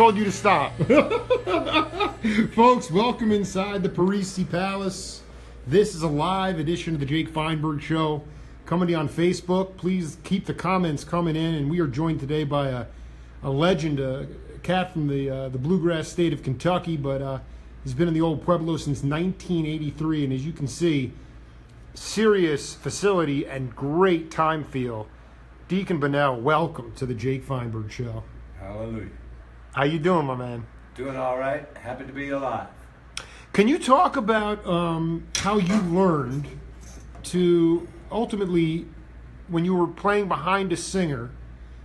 told you to stop. Folks, welcome inside the Parisi Palace. This is a live edition of the Jake Feinberg Show. Coming to you on Facebook. Please keep the comments coming in. And we are joined today by a legend, a cat from the bluegrass state of Kentucky, but he's been in the old Pueblo since 1983. And as you can see, serious facility and great time feel. Deacon Bunnell, welcome to the Jake Feinberg Show. Hallelujah. How you doing, my man? Doing all right. Happy to be alive. Can you talk about how you learned to ultimately, when you were playing behind a singer,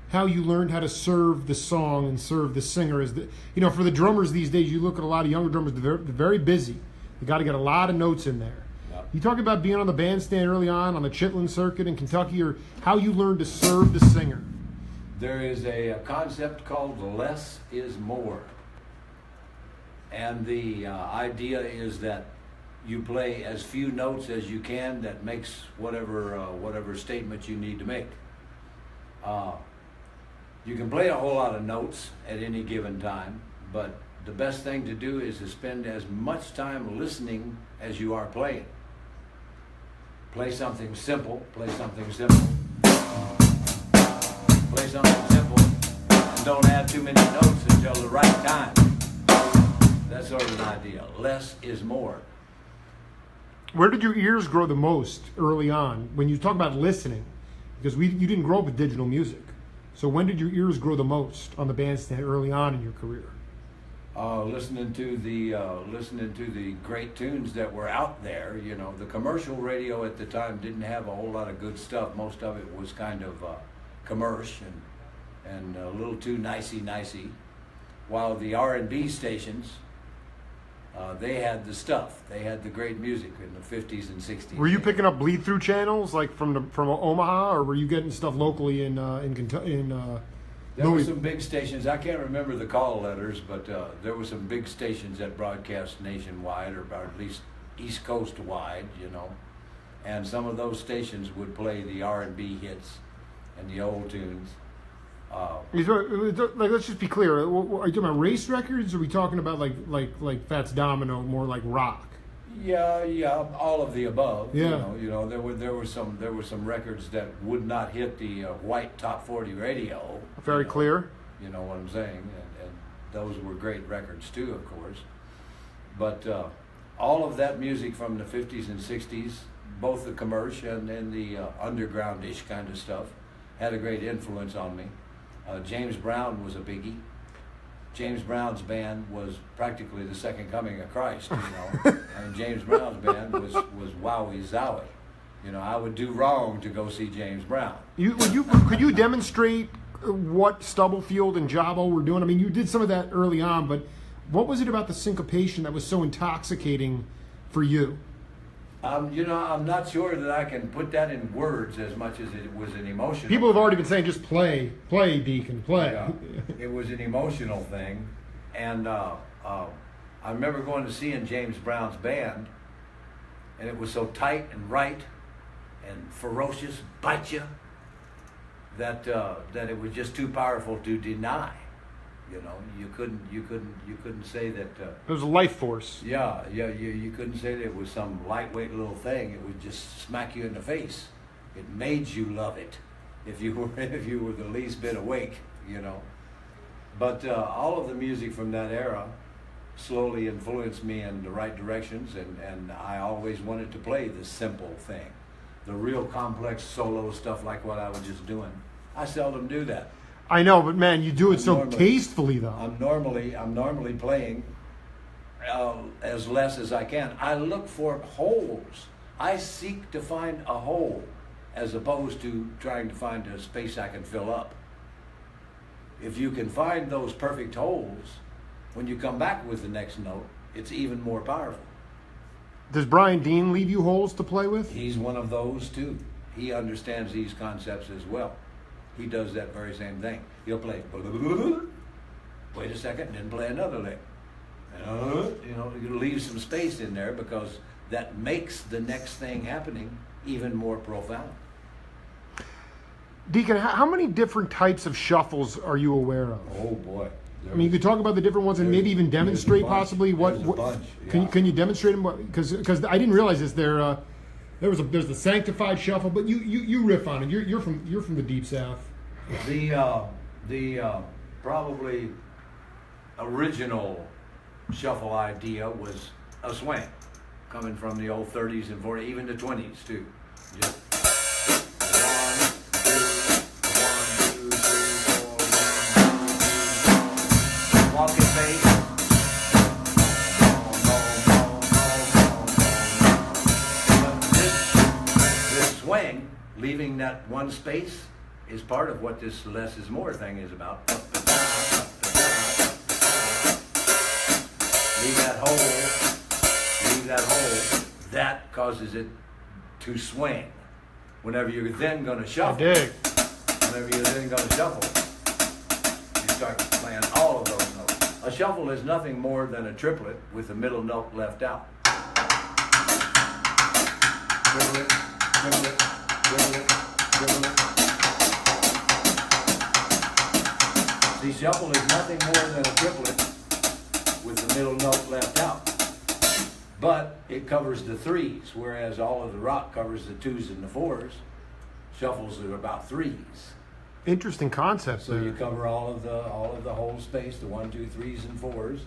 how you learned how to serve the song and serve the singer? For the drummers these days, you look at a lot of younger drummers, they're very busy. They got to get a lot of notes in there. Yep. You talk about being on the bandstand early on the Chitlin circuit in Kentucky, or how you learned to serve the singer. There is a concept called less is more. And the idea is that you play as few notes as you can that makes whatever statement you need to make. You can play a whole lot of notes at any given time, but the best thing to do is to spend as much time listening as you are playing. Play something simple, play something simple. Play something simple, and don't add too many notes until the right time. That's sort of an idea. Less is more. Where did your ears grow the most early on? When you talk about listening, because you didn't grow up with digital music. So when did your ears grow the most on the bandstand early on in your career? Listening to the great tunes that were out there. You know, the commercial radio at the time didn't have a whole lot of good stuff. Most of it was kind of commercial and a little too nicey, while the R&B stations, they had the stuff. They had the great music in the 50s and 60s. Were you picking up bleed-through channels like from Omaha, or were you getting stuff locally in Kentucky? There were some big stations. I can't remember the call letters, but there were some big stations that broadcast nationwide, or at least East Coast wide, you know. And some of those stations would play the R&B hits and the old tunes. Let's just be clear. Are you talking about race records, or are we talking about like Fats Domino, more like rock? Yeah, all of the above. Yeah. You know, there were some records that would not hit the white top 40 radio. Very clear. You know what I'm saying, and those were great records too, of course. But all of that music from the 50s and 60s, both the commercial and the underground-ish kind of stuff, had a great influence on me. James Brown was a biggie. James Brown's band was practically the second coming of Christ, you know. And James Brown's band was wowie zowie. You know, I would do wrong to go see James Brown. Could you demonstrate what Stubblefield and Jabo were doing? I mean, you did some of that early on, but what was it about the syncopation that was so intoxicating for you? I'm not sure that I can put that in words as much as it was an emotional. People have already been saying, just play, Deacon, play. Yeah, it was an emotional thing, and I remember going to see James Brown's band, and it was so tight and right and ferocious, bite you, that it was just too powerful to deny. You know, you couldn't say that. It was a life force. Yeah. You couldn't say that it was some lightweight little thing. It would just smack you in the face. It made you love it, if you were the least bit awake. You know, but all of the music from that era slowly influenced me in the right directions, and I always wanted to play the simple thing, the real complex solo stuff like what I was just doing. I seldom do that. I know, but man, you do it so tastefully, though. I'm normally playing as less as I can. I look for holes. I seek to find a hole, as opposed to trying to find a space I can fill up. If you can find those perfect holes, when you come back with the next note, it's even more powerful. Does Brian Dean leave you holes to play with? He's one of those too. He understands these concepts as well. He does that very same thing. He'll play, wait a second, and then play another lick. You leave some space in there, because that makes the next thing happening even more profound. Deacon, how many different types of shuffles are you aware of? Oh boy, I mean, you could talk about the different ones and maybe even demonstrate possibly what. There's a bunch, Can you demonstrate them? Because I didn't realize this. There's the sanctified shuffle, but you riff on it. You're from the deep south. The probably original shuffle idea was a swing, coming from the old 30s and 40s, even the 20s too. Just 1, 2, 3, 4, 1, 2, 3, walking bass. But this swing, leaving that one space, is part of what this less is more thing is about. Leave that hole. That causes it to swing. Whenever you're then going to shuffle, whenever you're then going to shuffle, you start playing all of those notes. A shuffle is nothing more than a triplet with the middle note left out. Triplet, triplet, triplet, triplet. The shuffle is nothing more than a triplet with the middle note left out. But it covers the threes, whereas all of the rock covers the twos and the fours. Shuffles are about threes. Interesting concept. So you cover all of the whole space, the 1, 2, 3s, and 4s.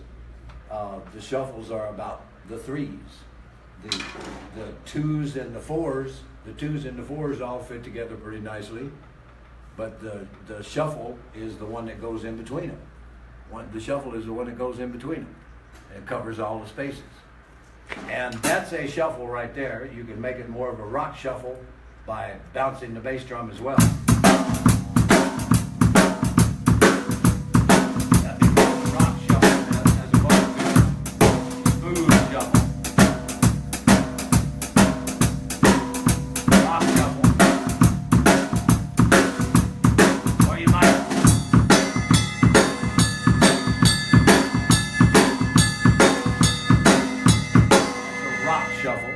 The shuffles are about the threes. The twos and the fours all fit together pretty nicely. But the shuffle is the one that goes in between them. The shuffle is the one that goes in between them. It covers all the spaces. And that's a shuffle right there. You can make it more of a rock shuffle by bouncing the bass drum as well. That becomes a rock shuffle as opposed to smooth shuffle. Rock shuffle. Or you might. Shuffle.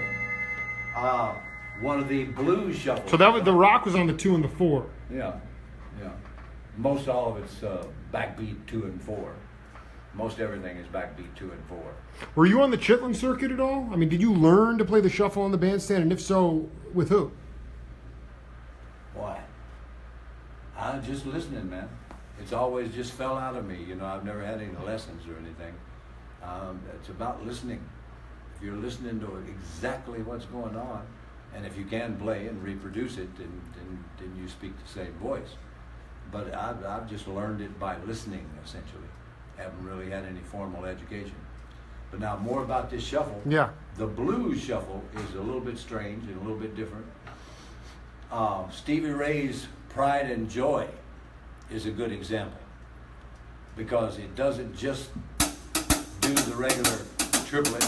One of the blues shuffles. So the rock was on the 2 and the 4. Yeah. Most all of it's backbeat 2 and 4. Most everything is backbeat 2 and 4. Were you on the Chitlin circuit at all? I mean, did you learn to play the shuffle on the bandstand, and if so, with who? Why? I'm just listening, man. It's always just fell out of me. I've never had any lessons or anything. It's about listening. If you're listening to exactly what's going on, and if you can play and reproduce it, then you speak the same voice. But I've just learned it by listening, essentially. Haven't really had any formal education. But now more about this shuffle. Yeah. The blues shuffle is a little bit strange and a little bit different. Stevie Ray's Pride and Joy is a good example, because it doesn't just do the regular triplet.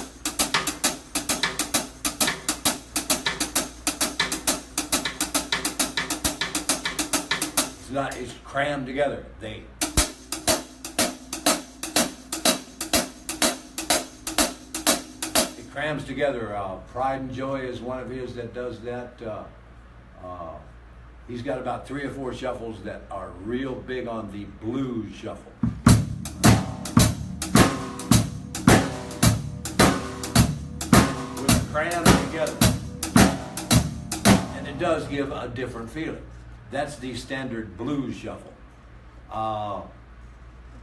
It's crammed together. It crams together. Pride and Joy is one of his that does that. He's got about 3 or 4 shuffles that are real big on the blues shuffle. With it crammed together. And it does give a different feeling. That's the standard blues shuffle.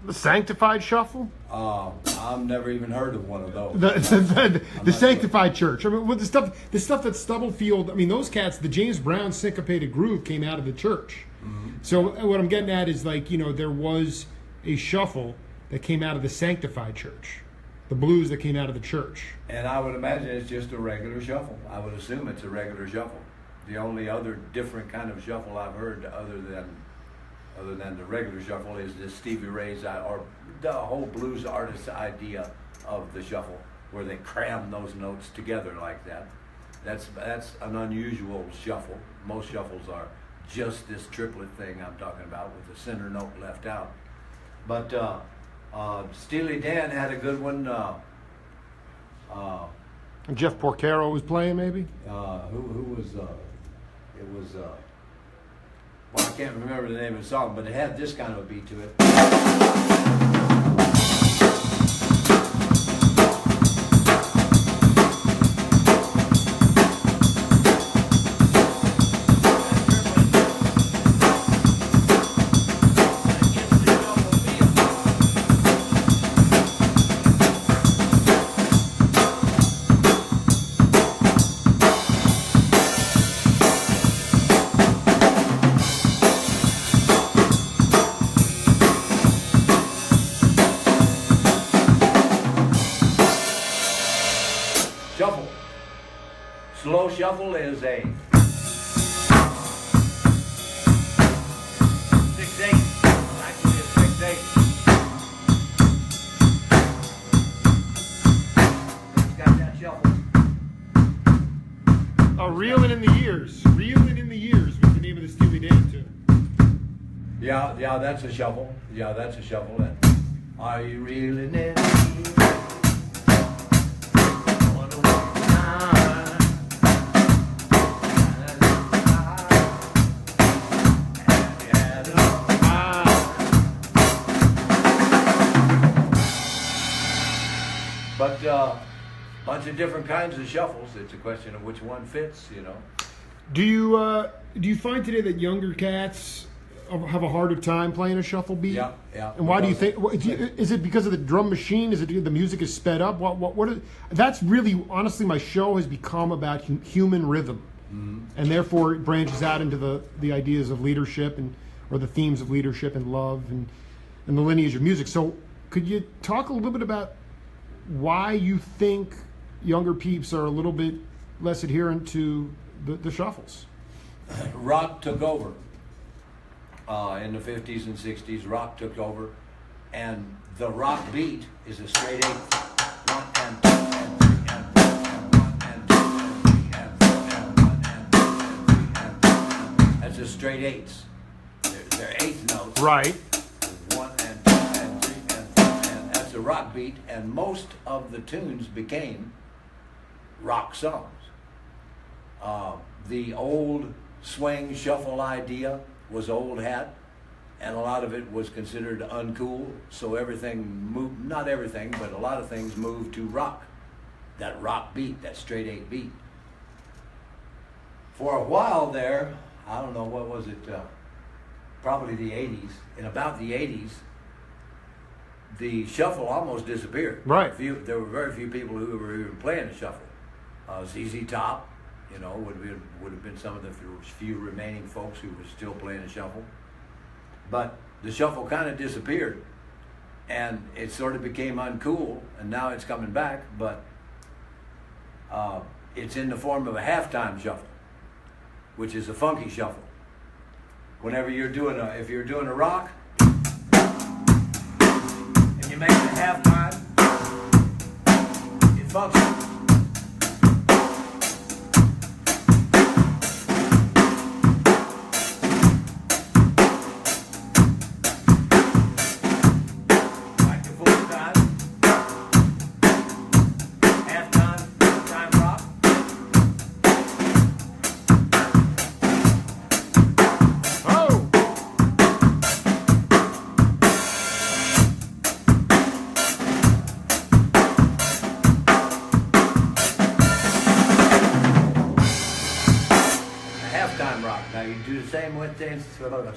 The sanctified shuffle? I've never even heard of one of those. The sanctified church. I mean, the stuff that Stubblefield. I mean, those cats. The James Brown syncopated groove came out of the church. Mm-hmm. So what I'm getting at is there was a shuffle that came out of the sanctified church, the blues that came out of the church. And I would imagine it's just a regular shuffle. I would assume it's a regular shuffle. The only other different kind of shuffle I've heard, other than the regular shuffle, is this Stevie Ray's or the whole blues artist's idea of the shuffle, where they cram those notes together like that. That's an unusual shuffle. Most shuffles are just this triplet thing I'm talking about, with the center note left out. But Steely Dan had a good one. And Jeff Porcaro was playing, maybe. Who was? It was. Well, I can't remember the name of the song, but it had this kind of a beat to it. slow shuffle is a 6/8. Actually, a 6/8. It's got that shuffle. Oh, reeling in the years. Reeling in the years was the name of the Steely Dan tune. Yeah, that's a shuffle. Yeah, that's a shuffle. And are you reeling in? But bunch of different kinds of shuffles. It's a question of which one fits, you know. Do you find today that younger cats have a harder time playing a shuffle beat? Yeah. And why do you think? Is it because of the drum machine? Is it the music is sped up? That's really, honestly, my show has become about human rhythm, and therefore it branches out into the ideas of leadership or the themes of leadership and love and the lineage of music. So, could you talk a little bit about why you think younger peeps are a little bit less adherent to the shuffles? Rock took over in the 50s and 60s. Rock took over, and the rock beat is a straight 8. 1 and 2 and 3 and 4 and 1 and 2 and 3 and 4 and 1 and 2 and 3 and 4 and that's a straight 8s. They're 8th notes. Right. 1 and 2 and 3 and 4 and that's a rock beat, and most of the tunes became rock songs. The old swing shuffle idea was old hat, and a lot of it was considered uncool, so everything moved, not everything, but a lot of things moved to rock. That rock beat, that straight 8 beat. For a while there, I don't know, what was it, probably the 80s, in about the 80s, the shuffle almost disappeared. Right. There were very few people who were even playing the shuffle. ZZ Top, you know, would have been some of the few remaining folks who were still playing the shuffle. But the shuffle kind of disappeared, and it sort of became uncool, and now it's coming back, but it's in the form of a halftime shuffle, which is a funky shuffle. Whenever if you're doing a rock, and you make it a halftime, it functions.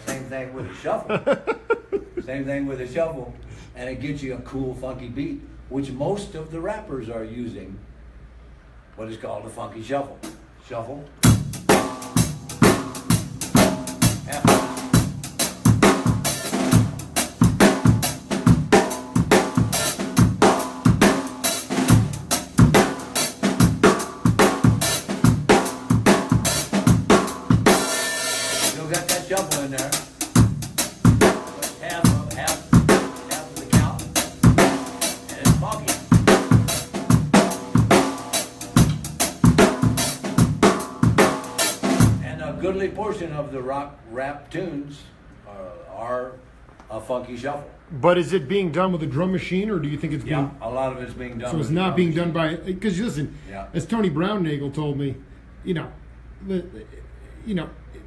Same thing with a shuffle. Same thing with a shuffle, and it gets you a cool, funky beat, which most of the rappers are using. What is called a funky shuffle. Shuffle. Shuffle in there. Half of the count, and it's funky. And a goodly portion of the rap tunes are a funky shuffle. But is it being done with a drum machine, or do you think it's being? Yeah, a lot of it's being done. So it's not being done by, because listen, as Tony Brown-Nagel told me,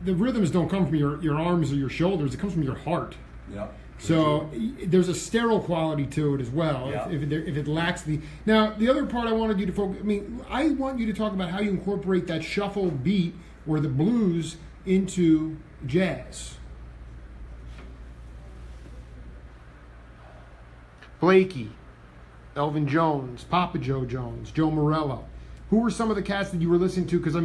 the rhythms don't come from your arms or your shoulders; it comes from your heart. Yeah. So there's a sterile quality to it as well. Yeah. If it lacks the. Now the other part I wanted you to focus. I want you to talk about how you incorporate that shuffle beat or the blues into jazz. Blakey, Elvin Jones, Papa Joe Jones, Joe Morello. Who were some of the cats that you were listening to? Because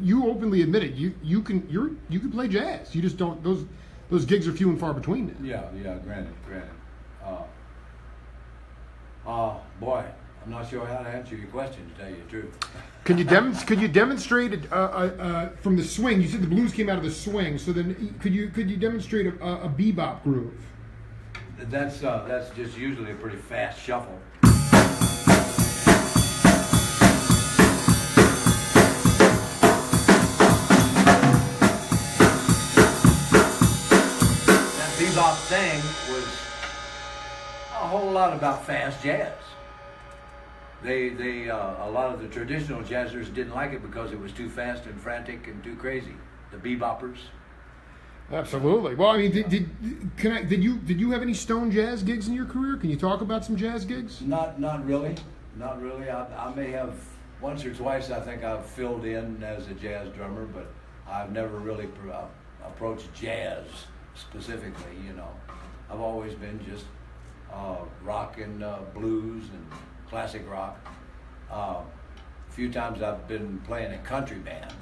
you openly admitted you can play jazz. You just don't. Those gigs are few and far between now. Yeah. Granted. Boy, I'm not sure how to answer your question, to tell you the truth. Could you demonstrate from the swing? You said the blues came out of the swing, so then could you demonstrate a bebop groove? That's just usually a pretty fast shuffle. That bebop thing was a whole lot about fast jazz. A lot of the traditional jazzers didn't like it because it was too fast and frantic and too crazy. The beboppers. Absolutely. Well, I mean, did you have any stone jazz gigs in your career? Can you talk about some jazz gigs? Not really. I may have once or twice. I think I've filled in as a jazz drummer, but I've never really approached jazz specifically. You know, I've always been just rock and blues and classic rock. A few times I've been playing in country bands,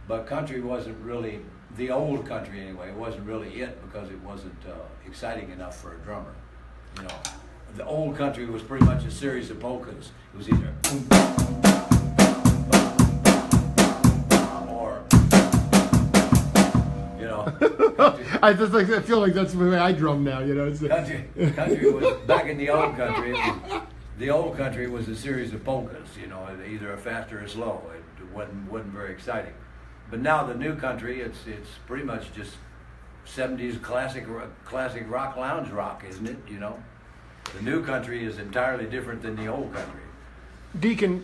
but country wasn't really, the old country anyway, it wasn't really it because it wasn't exciting enough for a drummer. You know, the old country was pretty much a series of polkas. It was either or, you know. I feel like that's the way I drum now. You know, country was back in the old country. The old country was a series of polkas, you know, either a fast or a slow. It wasn't very exciting. But now the new country, it's pretty much just 70s classic rock, lounge rock, isn't it? You know, the new country is entirely different than the old country. Deacon,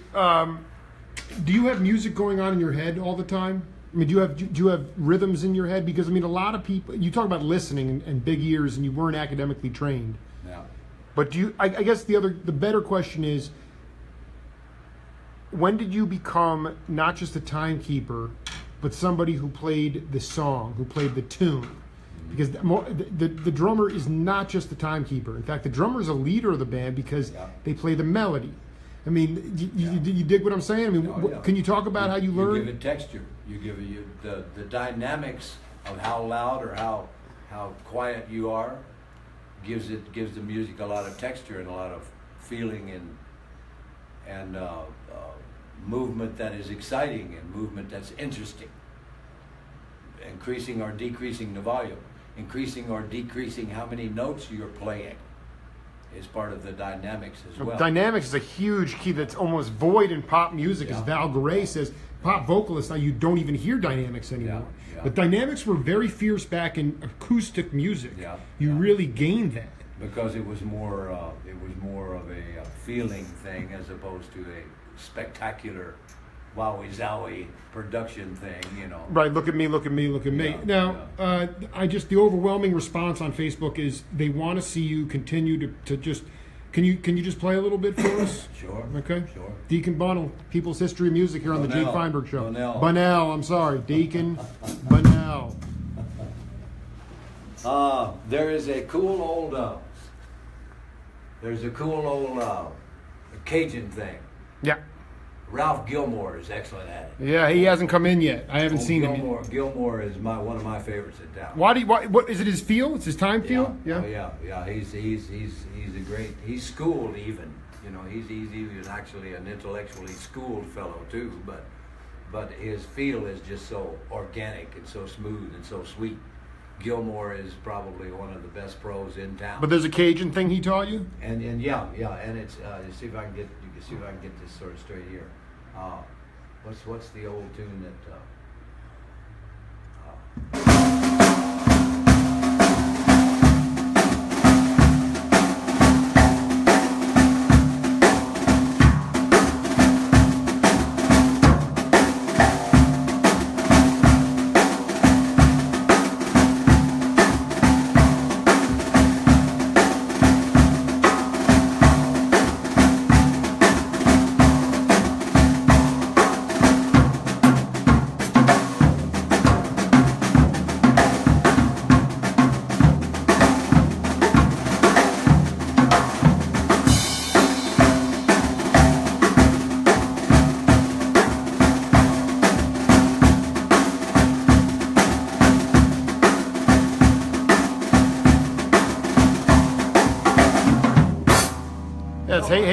do you have music going on in your head all the time? I mean, do you have rhythms in your head? Because I mean, a lot of people, you talk about listening and big ears, and you weren't academically trained. Yeah. But do you? I guess the better question is, when did you become not just a timekeeper, but somebody who played the song, who played the tune? Because the drummer is not just the timekeeper. In fact, the drummer is a leader of the band because they play the melody. I mean, you dig what I'm saying? I mean, can you talk about how you learn? You give it texture. You give it the dynamics of how loud or how quiet you are. Gives the music a lot of texture and a lot of feeling and movement that is exciting and movement that's interesting. Increasing or decreasing the volume, increasing or decreasing how many notes you're playing is part of the dynamics as well. Dynamics is a huge key that's almost void in pop music, as Val Garay says. Pop vocalists, now you don't even hear dynamics anymore. Yeah. But dynamics were very fierce back in acoustic music. You really gained that. Because it was more of a feeling thing as opposed to a spectacular wowie zowie production thing, you know. Right, look at me, look at me, look at me. Now, the overwhelming response on Facebook is they want to see you continue to just. Can you just play a little bit for us? Sure. Okay. Sure. Deacon Bunnell, People's History of Music here on the Jake Feinberg Show. Bunnell. I'm sorry, Deacon Bunnell. There is a cool old. Cajun thing. Yeah. Ralph Gilmore is excellent at it. Yeah, he hasn't come in yet. I haven't seen him yet. Gilmore is one of my favorites in town. What is it? His feel? It's his time feel? Yeah. Oh, yeah. He's a great. He's schooled even. You know, he's even actually an intellectually schooled fellow too. But his feel is just so organic and so smooth and so sweet. Gilmore is probably one of the best pros in town. But there's a Cajun thing he taught you? And it's see if I can get this sort of straight here. What's the old tune that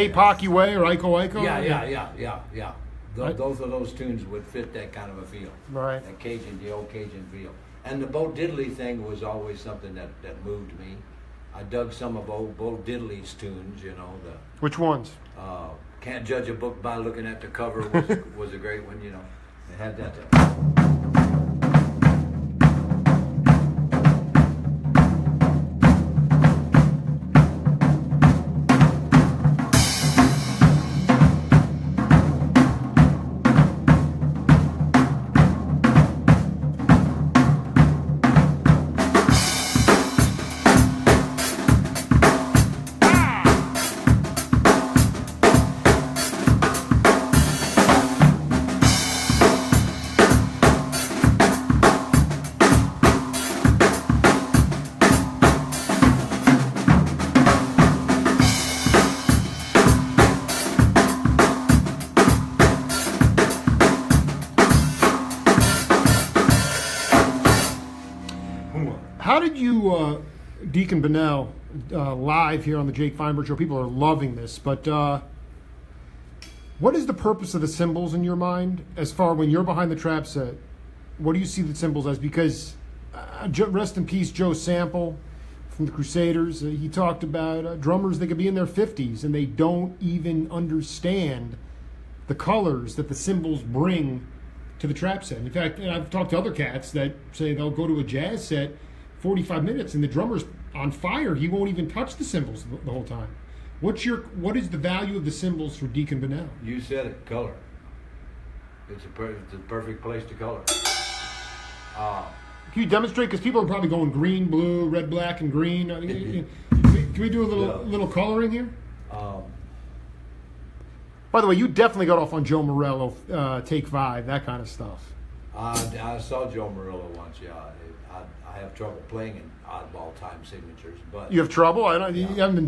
Hey Pocky Way or Iko Iko? Yeah. Those of those tunes would fit that kind of a feel. Right. That the old Cajun feel. And the Bo Diddley thing was always something that moved me. I dug some of Bo Diddley's tunes, you know. Which ones? Can't Judge a Book by Looking at the Cover was a great one, you know. It had that. How did you, Deacon Bunnell, live here on the Jake Feinberg Show? People are loving this, but what is the purpose of the cymbals in your mind? As far when you're behind the trap set, what do you see the cymbals as? Because rest in peace, Joe Sample from the Crusaders. He talked about drummers that could be in their 50s and they don't even understand the colors that the cymbals bring to the trap set. In fact, and I've talked to other cats that say they'll go to a jazz set 45 minutes and the drummer's on fire. He won't even touch the cymbals the whole time. What is the value of the cymbals for Deacon Bunnell? You said it, color. It's the perfect place to color. Can you demonstrate? Because people are probably going green, blue, red, black, and green. Can we do a little coloring here? By the way, you definitely got off on Joe Morello, Take 5, that kind of stuff. I saw Joe Morello once. Yeah, I have trouble playing in oddball time signatures, but you have trouble. I don't. You haven't been.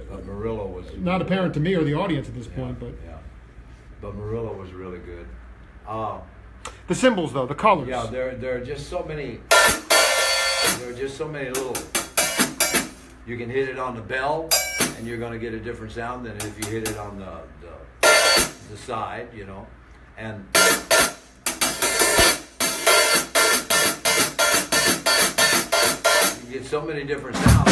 But Morello was not apparent to me or the audience at this point, but but Morello was really good. The cymbals, though, the colors. Yeah, there are just so many. There are just so many little. You can hit it on the bell, and you're going to get a different sound than if you hit it on the side, you know, and. You get so many different sounds.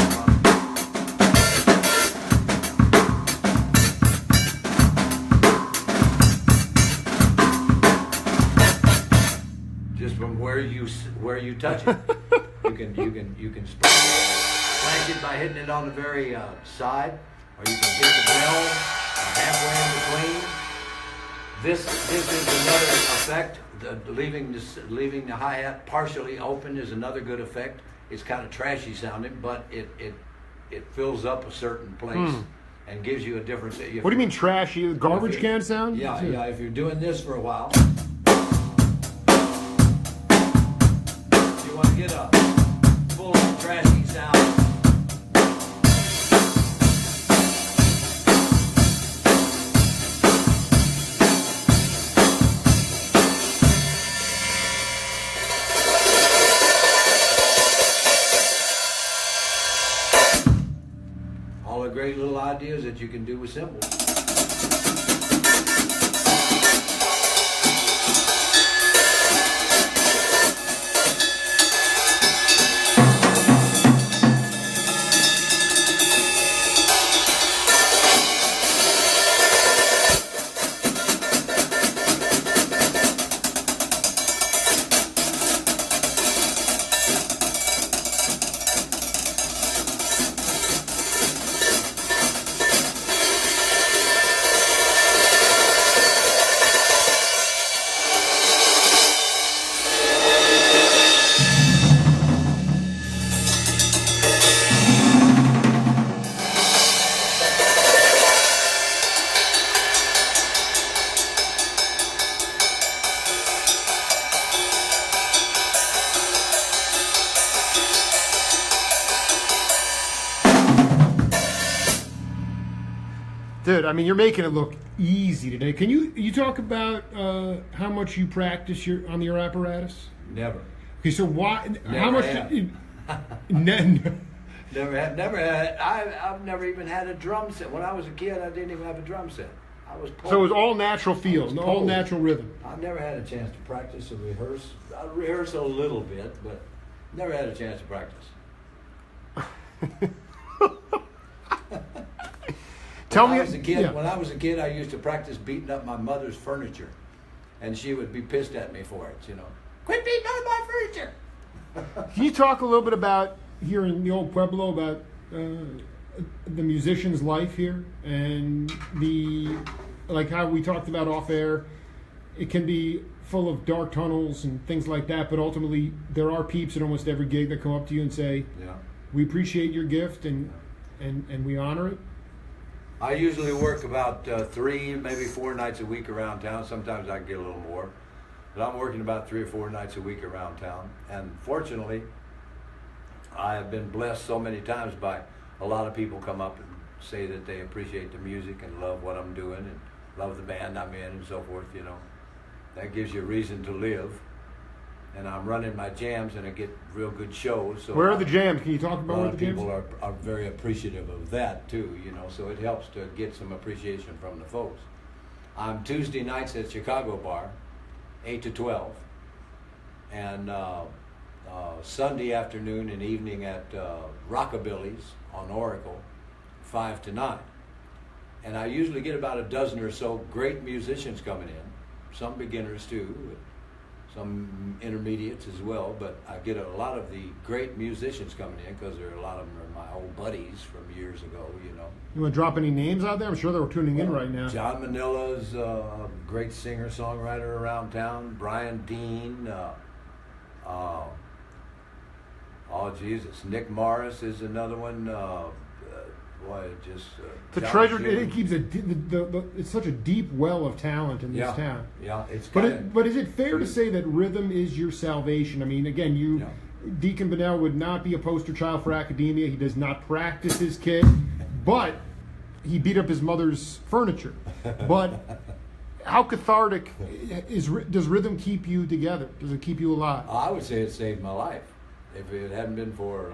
Just from where you touch it, you can splash it by hitting it on the very side, or you can hit the bell halfway in between. This is another effect. Leaving the hi-hat partially open is another good effect. It's kind of trashy sounding, but it fills up a certain place and gives you a different. What do you mean trashy? Garbage can sound? Yeah. If you're doing this for a while, you want to get a full trashy sound. Great little ideas that you can do with cymbals. Dude, I mean, you're making it look easy today. Can you talk about how much you practice on your apparatus? Never. Okay, so why? Never how much? have. Never had. I've never even had a drum set. When I was a kid, I didn't even have a drum set. I was poor. So it was all natural feel, all natural rhythm. I never had a chance to practice or rehearse. I rehearsed a little bit, but never had a chance to practice. Tell me, when I was a kid, I used to practice beating up my mother's furniture, and she would be pissed at me for it. Quit beating up my furniture. Can you talk a little bit about here in the old Pueblo about the musician's life here and like how we talked about off air? It can be full of dark tunnels and things like that, but ultimately there are peeps at almost every gig that come up to you and say, "We appreciate your gift and we honor it." I usually work about 3, maybe 4 nights a week around town. Sometimes I can get a little more. But I'm working about 3 or 4 nights a week around town. And fortunately, I have been blessed so many times by a lot of people come up and say that they appreciate the music and love what I'm doing and love the band I'm in and so forth, That gives you a reason to live. And I'm running my jams and I get real good shows. So where are the jams? Can you talk about where the jams? A lot of people are very appreciative of that too, so it helps to get some appreciation from the folks. I'm Tuesday nights at Chicago Bar, 8 to 12, and Sunday afternoon and evening at Rockabilly's on Oracle, 5 to 9. And I usually get about a dozen or so great musicians coming in, some beginners too, some intermediates as well, but I get a lot of the great musicians coming in because a lot of them are my old buddies from years ago, You want to drop any names out there? I'm sure they're tuning in right now. John Manila's a great singer-songwriter around town. Brian Dean. Nick Morris is another one. The treasure. It keeps it's such a deep well of talent in this town. Yeah, it's. But is it fair to say that rhythm is your salvation? I mean, again, Deacon Bunnell would not be a poster child for academia. He does not practice his kid, but he beat up his mother's furniture. But how cathartic does rhythm keep you together? Does it keep you alive? I would say it saved my life. If it hadn't been for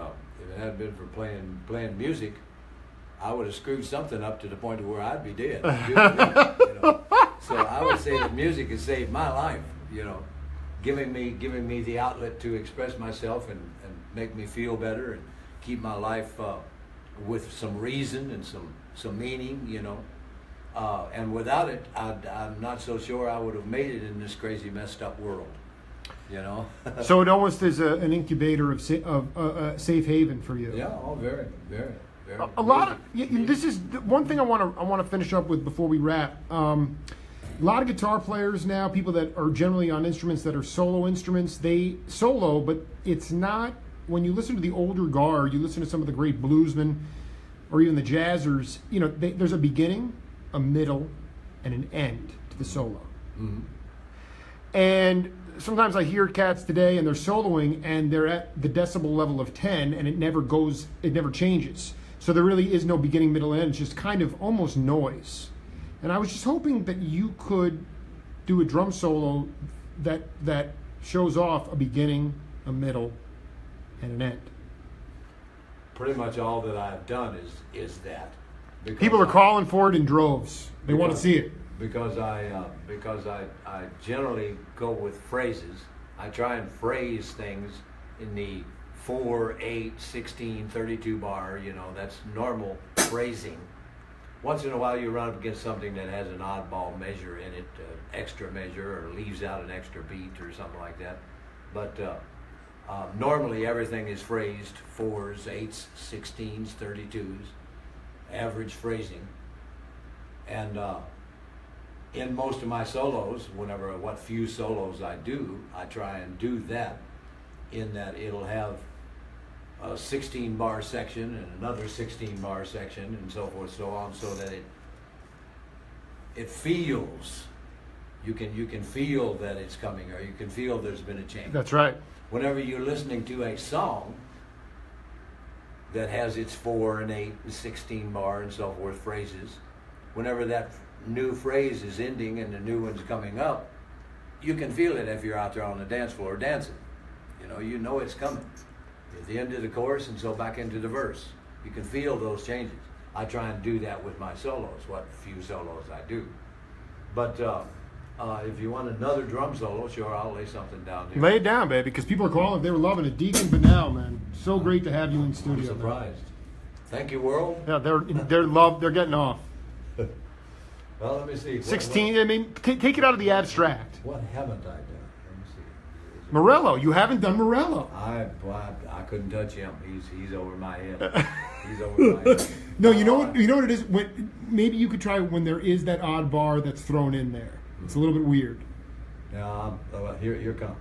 playing music, I would have screwed something up to the point of where I'd be dead. So I would say that music has saved my life. Giving me the outlet to express myself and make me feel better and keep my life with some reason and some meaning. And without it, I'm not so sure I would have made it in this crazy, messed up world. So it almost is an incubator of safe haven for you. Yeah, very, very. A lot of this is one thing I want to finish up with before we wrap. A lot of guitar players now, people that are generally on instruments that are solo instruments, they solo, but it's not. When you listen to the older guard, you listen to some of the great bluesmen, or even the jazzers. There's a beginning, a middle, and an end to the solo. Mm-hmm. And sometimes I hear cats today, and they're soloing, and they're at the decibel level of 10, and it never changes. So there really is no beginning, middle, and end. It's just kind of almost noise. And I was just hoping that you could do a drum solo that shows off a beginning, a middle, and an end. Pretty much all that I've done is that. People are calling for it in droves. They want to see it. Because I generally go with phrases. I try and phrase things in the 4, 8, 16, 32 bar, that's normal phrasing. Once in a while you run up against something that has an oddball measure in it, extra measure, or leaves out an extra beat or something like that. But normally everything is phrased 4s, 8s, 16s, 32s, average phrasing. And in most of my solos, what few solos I do, I try and do that in that it'll have a 16 bar section and another 16 bar section and so forth, so on, so that it feels, you can feel that it's coming, or you can feel there's been a change. That's right. Whenever you're listening to a song that has its 4 and 8 and 16 bar and so forth phrases, whenever that new phrase is ending and the new one's coming up, you can feel it if you're out there on the dance floor dancing. You know it's coming. at the end of the chorus and so back into the verse. You can feel those changes. I try and do that with my solos, what few solos I do. But if you want another drum solo, sure, I'll lay something down there. Lay it down, baby, because people are calling. They were loving it. Deacon Bunnell, man, so great to have you in studio. I'm surprised. Thank you, world. Yeah, they're getting off. Well, let me see. 16. I mean, take it out of the abstract. What haven't I done? Let me see. Morello, you haven't done Morello. I couldn't touch him. He's over my head. He's over my head. No, you know what it is. When maybe you could try when there is that odd bar that's thrown in there. It's a little bit weird. Yeah, here comes.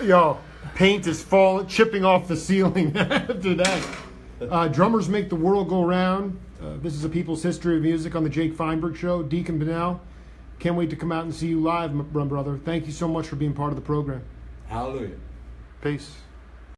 Yo, paint is falling, chipping off the ceiling after that. Drummers make the world go round. This is a People's History of Music on the Jake Feinberg Show. Deacon Bunnell, can't wait to come out and see you live, my brother. Thank you so much for being part of the program. Hallelujah. Peace.